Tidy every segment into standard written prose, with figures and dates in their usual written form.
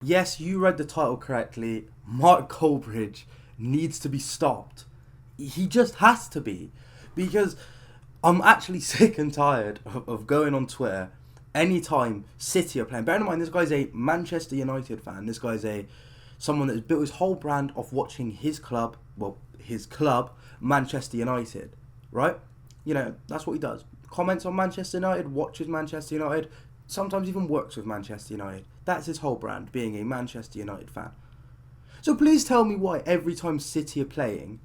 Yes, you read the title correctly. Mark Goldbridge needs to be stopped. He just has to be. Because I'm actually sick and tired of going on Twitter anytime City are playing. Bear in mind, this guy's a Manchester United fan. This guy's someone that's built his whole brand off watching his club, Manchester United, right? You know, that's what he does. Comments on Manchester United, watches Manchester United, sometimes even works with Manchester United. That's his whole brand, being a Manchester United fan. So please tell me why every time City are playing,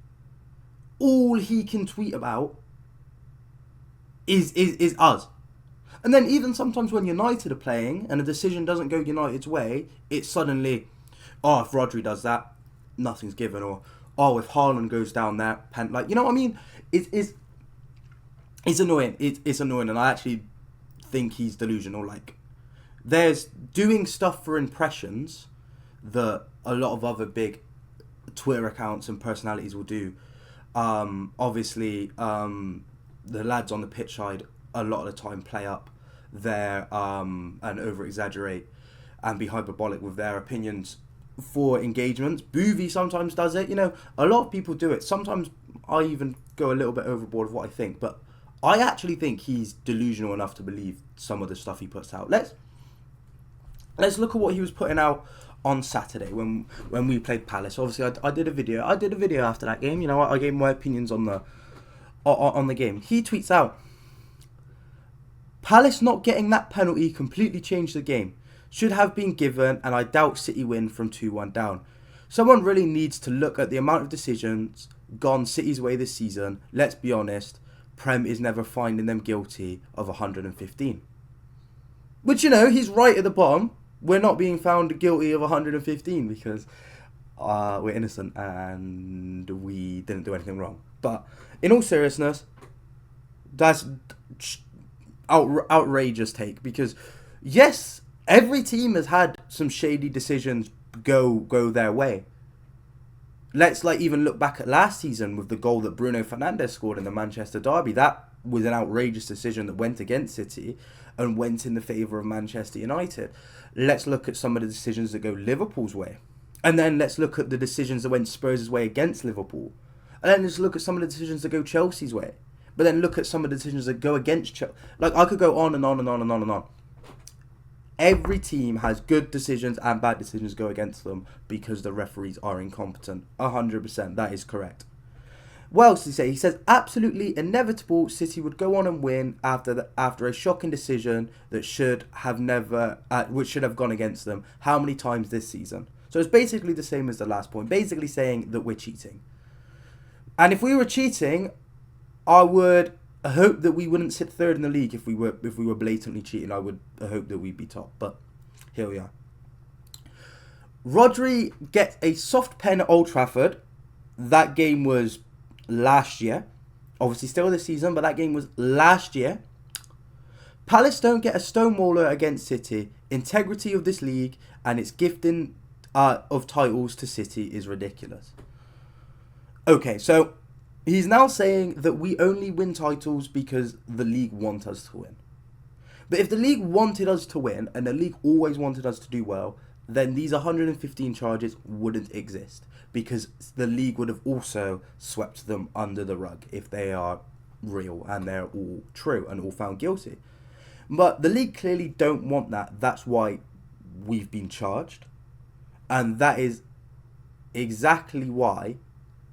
all he can tweet about is us. And then even sometimes when United are playing and a decision doesn't go United's way, it's suddenly, oh, if Rodri does that, nothing's given. Or, oh, if Haaland goes down there, like, you know what I mean? It's annoying. It's annoying, and I actually think he's delusional. Like, there's doing stuff for impressions that a lot of other big Twitter accounts and personalities will do. Obviously, the lads on the pitch side a lot of the time play up their and over exaggerate and be hyperbolic with their opinions for engagements. Boovy sometimes does it. You know, a lot of people do it. Sometimes I even go a little bit overboard of what I think, but I actually think he's delusional enough to believe some of the stuff he puts out. Let's look at what he was putting out on Saturday when we played Palace. Obviously, I did a video. I did a video after that game. You know, I gave my opinions on the game. He tweets out, Palace not getting that penalty completely changed the game. Should have been given, and I doubt City win from 2-1 down. Someone really needs to look at the amount of decisions gone City's way this season. Let's be honest, Prem is never finding them guilty of 115. Which, you know, he's right at the bottom. We're not being found guilty of 115 because we're innocent and we didn't do anything wrong. But in all seriousness, that's outrageous take, because yes, every team has had some shady decisions go their way. Let's even look back at last season with the goal that Bruno Fernandes scored in the Manchester derby. That was an outrageous decision that went against City and went in the favour of Manchester United. Let's look at some of the decisions that go Liverpool's way. And then let's look at the decisions that went Spurs' way against Liverpool. And then let's look at some of the decisions that go Chelsea's way. But then look at some of the decisions that go against Chelsea. I could go on and on and on and on and on. Every team has good decisions and bad decisions go against them because the referees are incompetent. 100%, that is correct. What else did he say? He says, absolutely inevitable City would go on and win after a shocking decision that should have gone against them. How many times this season? So it's basically the same as the last point. Basically saying that we're cheating. And if we were cheating, I would hope that we wouldn't sit third in the league if we were blatantly cheating. I would hope that we'd be top. But here we are. Rodri gets a soft pen at Old Trafford. That game was last year. Obviously still this season, but that game was last year. Palace don't get a stonemaler against City. Integrity of this league and its gifting of titles to City is ridiculous. Okay, so he's now saying that we only win titles because the league want us to win. But if the league wanted us to win, and the league always wanted us to do well, then these 115 charges wouldn't exist, because the league would have also swept them under the rug if they are real and they're all true and all found guilty. But the league clearly don't want that. That's why we've been charged. And that is exactly why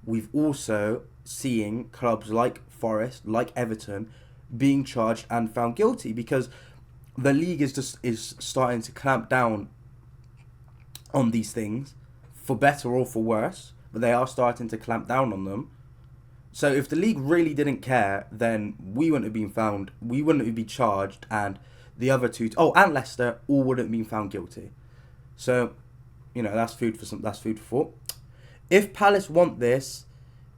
we've also seeing clubs like Forest, like Everton, being charged and found guilty, because the league is starting to clamp down on these things, for better or for worse, but they are starting to clamp down on them. So if the league really didn't care, then we wouldn't have been found, we wouldn't have been charged, and the other two, and Leicester, all wouldn't have been found guilty. So, you know, that's food for thought. If Palace want this,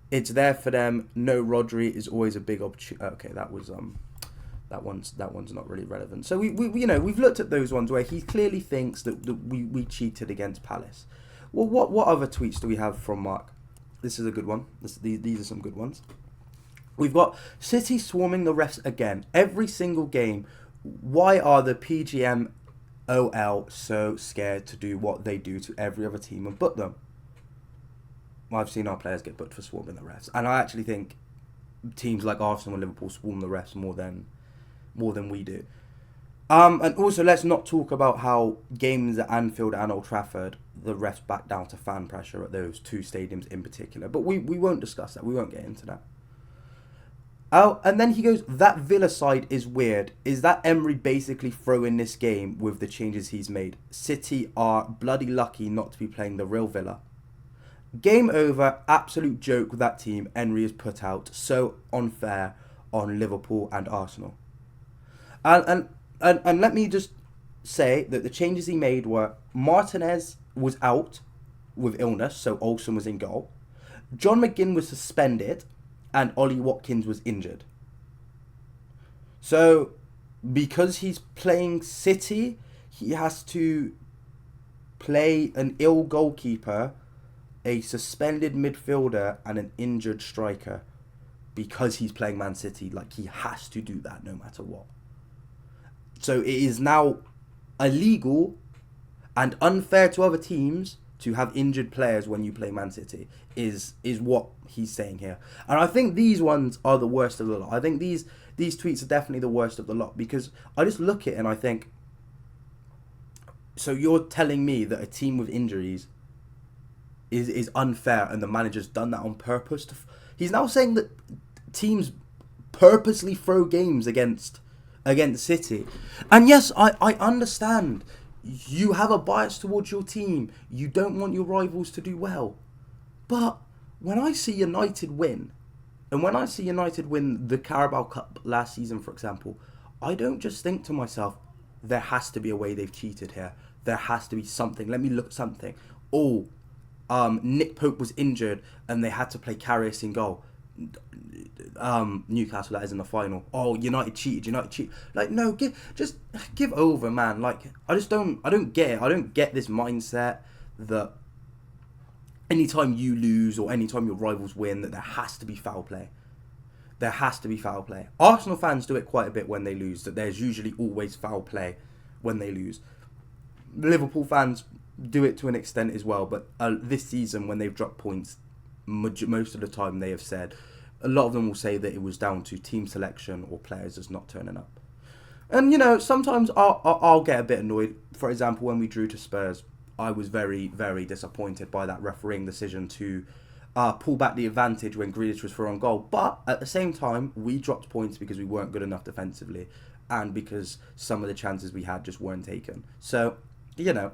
it's there for them. No, Rodri is always a big opportunity. Okay, that one's not really relevant. So we've looked at those ones where he clearly thinks that we cheated against Palace. Well, what other tweets do we have from Mark? This is a good one. These are some good ones. We've got City swarming the refs again every single game. Why are the OL so scared to do what they do to every other team and book them. Well, I've seen our players get booked for swarming the refs, and I actually think teams like Arsenal and Liverpool swarm the refs more than we do. And also, let's not talk about how games at Anfield and Old Trafford, the refs back down to fan pressure at those two stadiums in particular. But we won't discuss that. We won't get into that. Oh, and then he goes, that Villa side is weird. Is that Emery basically throwing this game with the changes he's made? City are bloody lucky not to be playing the real Villa. Game over, absolute joke with that team Emery has put out. So unfair on Liverpool and Arsenal. And let me just say that the changes he made were Martinez was out with illness, so Olsen was in goal. John McGinn was suspended, and Ollie Watkins was injured. So, because he's playing City, he has to play an ill goalkeeper, a suspended midfielder, and an injured striker. Because he's playing Man City, like, he has to do that no matter what. So it is now illegal and unfair to other teams to have injured players when you play Man City, is what he's saying here. And I think these ones are the worst of the lot. I think these tweets are definitely the worst of the lot, because I just look at it and I think, so you're telling me that a team with injuries is unfair and the manager's done that on purpose? He's now saying that teams purposely throw games against City. And yes, I understand. You have a bias towards your team. You don't want your rivals to do well. But when I see United win, and when I see United win the Carabao Cup last season, for example, I don't just think to myself, there has to be a way they've cheated here. There has to be something. Let me look at something. Oh, Nick Pope was injured and they had to play Karius in goal. Newcastle, that is, in the final. Oh, United cheated. Like, no, give over, man. Like, I don't get it. I don't get this mindset that anytime you lose or anytime your rivals win, that there has to be foul play. There has to be foul play. Arsenal fans do it quite a bit when they lose, that there's usually always foul play when they lose. Liverpool fans do it to an extent as well, but this season when they've dropped points, most of the time they have said, a lot of them will say that it was down to team selection or players just not turning up. And, you know, sometimes I'll get a bit annoyed. For example, when we drew to Spurs, I was very, very disappointed by that refereeing decision to pull back the advantage when Grealish was through on goal. But at the same time, we dropped points because we weren't good enough defensively and because some of the chances we had just weren't taken. So, you know,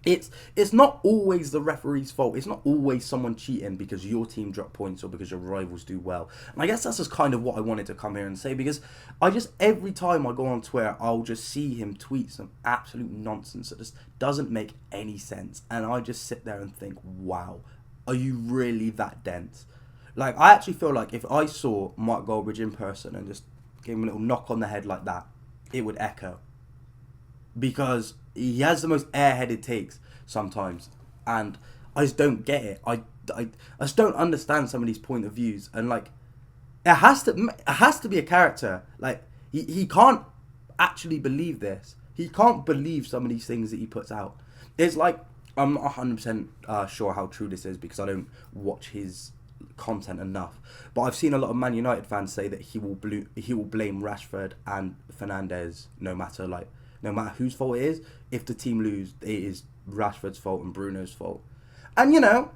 it's not always the referee's fault. It's not always someone cheating because your team dropped points or because your rivals do well. And I guess that's just kind of what I wanted to come here and say, because every time I go on Twitter, I'll just see him tweet some absolute nonsense that just doesn't make any sense. And I just sit there and think, wow, are you really that dense? Like, I actually feel like if I saw Mark Goldbridge in person and just gave him a little knock on the head like that, it would echo. Because he has the most airheaded takes sometimes, and I just don't get it. I just don't understand some of these point of views, and like, it has to be a character. Like, he can't actually believe this. He can't believe some of these things that he puts out. It's like, I'm not 100% sure how true this is because I don't watch his content enough, but I've seen a lot of Man United fans say that he will blame Rashford and Fernandes no matter whose fault it is. If the team lose, it is Rashford's fault and Bruno's fault. And, you know,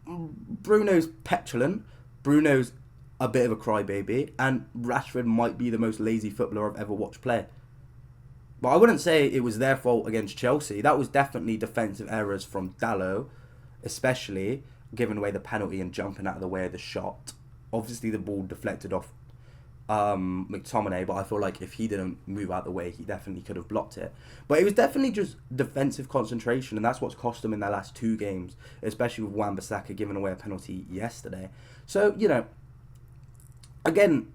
Bruno's petulant, Bruno's a bit of a crybaby, and Rashford might be the most lazy footballer I've ever watched play. But I wouldn't say it was their fault against Chelsea. That was definitely defensive errors from Dalot, especially giving away the penalty and jumping out of the way of the shot. Obviously, the ball deflected off McTominay, but I feel like if he didn't move out the way, he definitely could have blocked it. But it was definitely just defensive concentration, and that's what's cost them in their last two games, especially with Wan-Bissaka giving away a penalty yesterday. So, you know, again,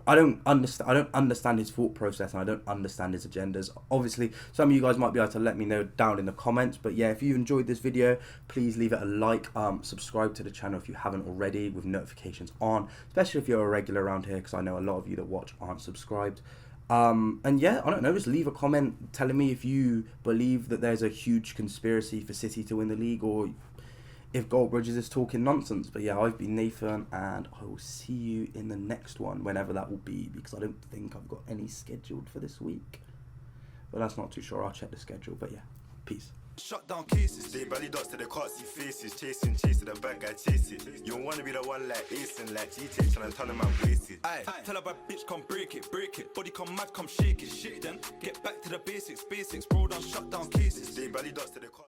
I don't understand his thought process, and I don't understand his agendas. Obviously, some of you guys might be able to let me know down in the comments. But yeah, if you enjoyed this video, please leave it a like. Subscribe to the channel if you haven't already, with notifications on, especially if you're a regular around here, because I know a lot of you that watch aren't subscribed. And yeah, I don't know, just leave a comment telling me if you believe that there's a huge conspiracy for City to win the league, or if Goldbridges is talking nonsense. But yeah, I've been Nathan, and I will see you in the next one, whenever that will be, because I don't think I've got any scheduled for this week. But that's not too sure. I'll check the schedule. But yeah, peace. Shut down cases, they belly dots to the can't see faces. Chasing the bad guy chase it. You don't wanna be the one like Ace and like GT trying to turn them out wasted. Aye, tell a bad bitch come break it. Body come mad, come shake it. Then get back to the basics, bro. Done shut down cases. They belly dots to the